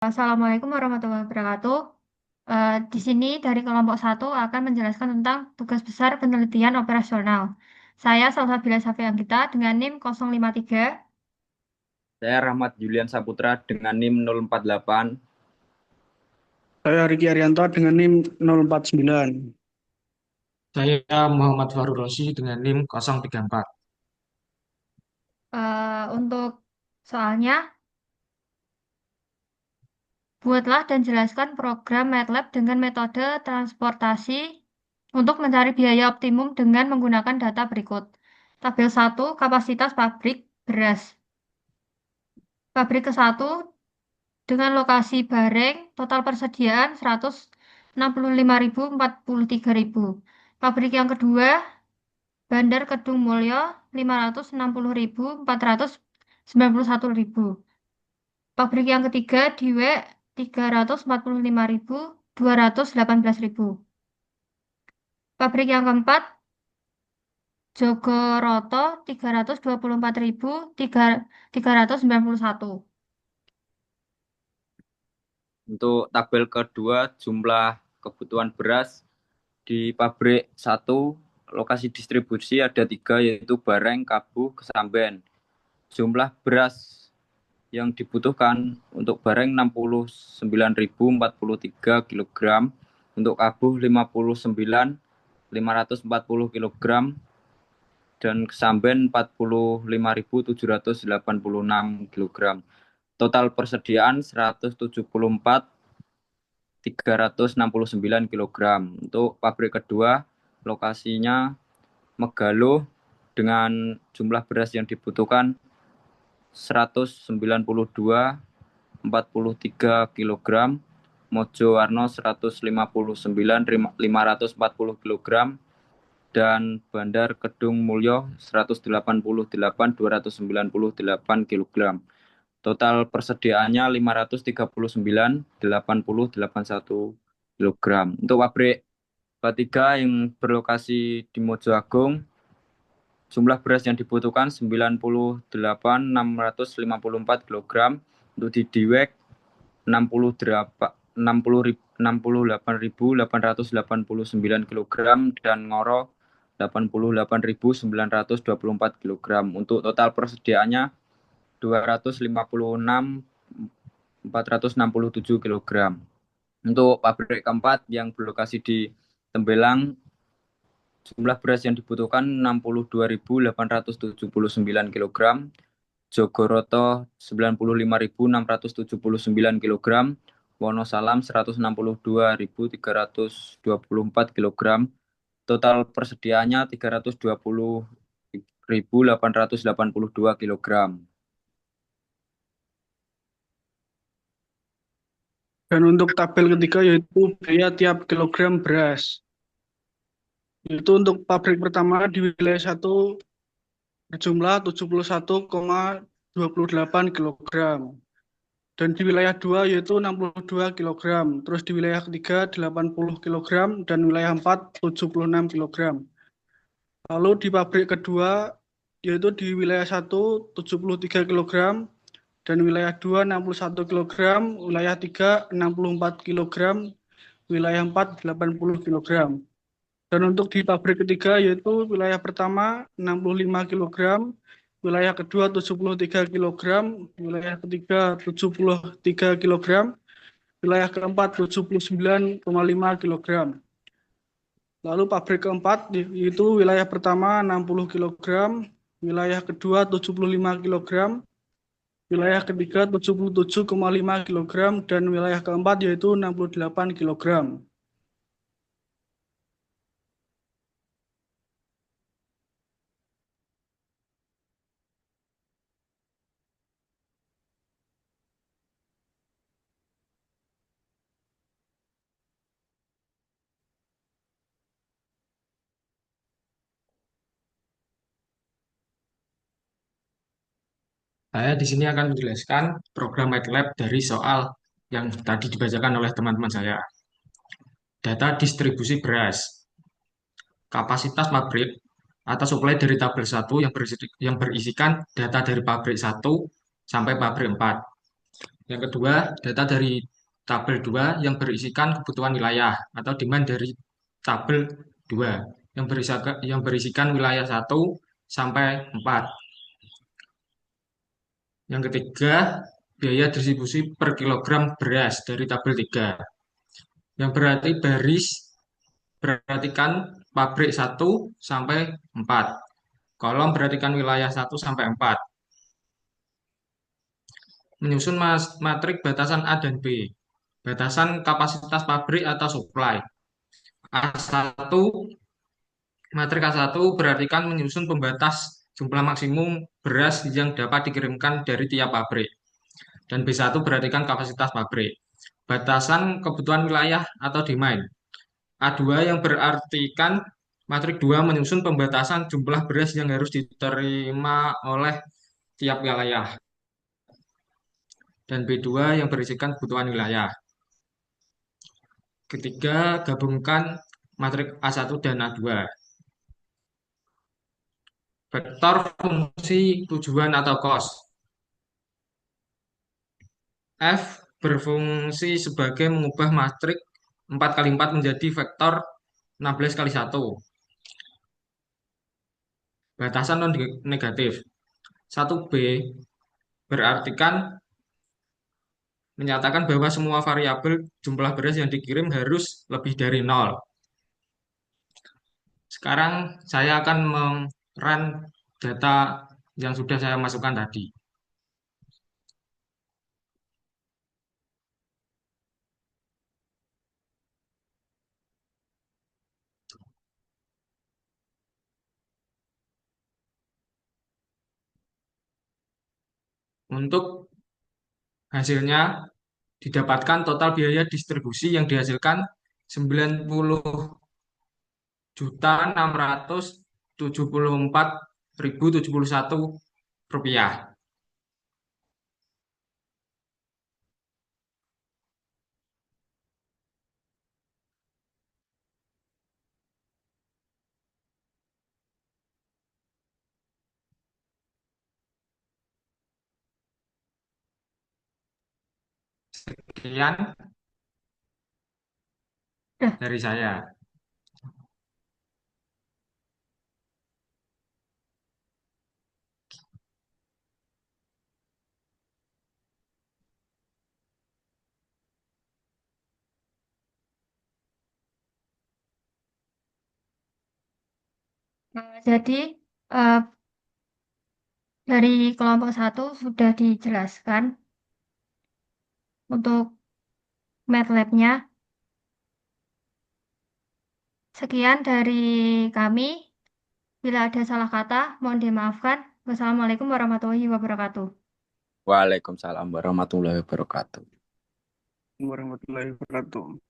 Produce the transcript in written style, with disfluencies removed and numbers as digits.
Assalamualaikum warahmatullahi wabarakatuh. Di sini dari kelompok satu akan menjelaskan tentang tugas besar penelitian operasional. Saya Salsabila Safi Anggita dengan NIM 053. Saya Rahmat Julian Saputra dengan NIM 048. Saya Riki Arianto dengan NIM 049. Saya Muhammad Farul Rosi dengan NIM 034. Untuk soalnya, buatlah dan jelaskan program MATLAB dengan metode transportasi untuk mencari biaya optimum dengan menggunakan data berikut. Tabel 1, kapasitas pabrik beras. Pabrik ke satu dengan lokasi Bareng, total persediaan 165.043.000. Pabrik yang kedua, Bandar Kedung Mulyo 560.491.000. Pabrik yang ketiga, Diwek 345.218.000. Pabrik yang keempat, Jogoroto 324.391. Untuk tabel kedua, jumlah kebutuhan beras di pabrik 1, lokasi distribusi ada 3, yaitu Bareng, Kabuh, Kesamben. Jumlah beras yang dibutuhkan untuk Bareng 69.043 kg, untuk Kabuh 59.540 kg, dan Kesamben 45.786 kg. Total persediaan 174.369 kg. Untuk pabrik kedua, lokasinya Megalo dengan jumlah beras yang dibutuhkan 192.43 kg, Mojowarno 159.540 kg, dan Bandar Kedung Mulyo 188.298 kg. Total persediaannya 539.8081 kg. Untuk pabrik ketiga yang berlokasi di Mojoagung, jumlah beras yang dibutuhkan 98.654 kg. Untuk di Diwek 68.889 kg, dan Ngoro 88.924 kg. Untuk total persediaannya 256.467 kg. Untuk pabrik keempat yang berlokasi di Tembelang, jumlah beras yang dibutuhkan 62.879 kg, Jogoroto 95.679 kg, Wonosalam 162.324 kg. Total persediaannya 320.882 kg. Dan untuk tabel ketiga yaitu biaya tiap kilogram beras. Itu untuk pabrik pertama di wilayah 1 berjumlah 71,28 kg. Dan di wilayah 2 yaitu 62 kg. Terus di wilayah ketiga 80 kg dan wilayah 4 76 kg. Lalu di pabrik kedua yaitu di wilayah 1 73 kg dan wilayah 2 61 kg, wilayah 3 64 kg, wilayah 4 80 kg. Dan untuk di pabrik ketiga yaitu wilayah pertama 65 kg, wilayah kedua 73 kg, wilayah ketiga 73 kg, wilayah keempat 79,5 kg. Lalu pabrik keempat yaitu wilayah pertama 60 kg, wilayah kedua 75 kg, wilayah ketiga 77,5 kg, dan wilayah keempat yaitu 68 kg. Saya di sini akan menjelaskan program MATLAB dari soal yang tadi dibacakan oleh teman-teman saya. Data distribusi beras. Kapasitas pabrik atau suplai dari tabel 1 yang berisikan data dari pabrik 1 sampai pabrik 4. Yang kedua, data dari tabel 2 yang berisikan kebutuhan wilayah atau demand dari tabel 2 yang berisikan wilayah 1 sampai 4. Yang ketiga, biaya distribusi per kilogram beras dari tabel 3. Yang berarti baris berartikan pabrik 1 sampai 4. Kolom berartikan wilayah 1 sampai 4. Menyusun matrik batasan A dan B. Batasan kapasitas pabrik atau supply. A1, matrik A1 berartikan menyusun pembatas jumlah maksimum beras yang dapat dikirimkan dari tiap pabrik. Dan B1 berartikan kapasitas pabrik. Batasan kebutuhan wilayah atau demand. A2 yang berartikan matrik 2 menyusun pembatasan jumlah beras yang harus diterima oleh tiap wilayah. Dan B2 yang berisikan kebutuhan wilayah. Ketiga, gabungkan matrik A1 dan A2. Vektor fungsi tujuan atau cost. F berfungsi sebagai mengubah matrik 4 kali 4 menjadi vektor 16 kali 1. Batasan non negatif. 1B berartikan menyatakan bahwa semua variabel jumlah beras yang dikirim harus lebih dari 0. Sekarang saya akan run data yang sudah saya masukkan tadi. Untuk hasilnya didapatkan total biaya distribusi yang dihasilkan 90.674.071 rupiah. Sekian Udah. dari saya. Jadi eh, dari kelompok 1 sudah dijelaskan untuk MATLAB-nya. Sekian dari kami. Bila ada salah kata, mohon dimaafkan. Wassalamualaikum warahmatullahi wabarakatuh. Waalaikumsalam warahmatullahi wabarakatuh. Warahmatullahi wabarakatuh.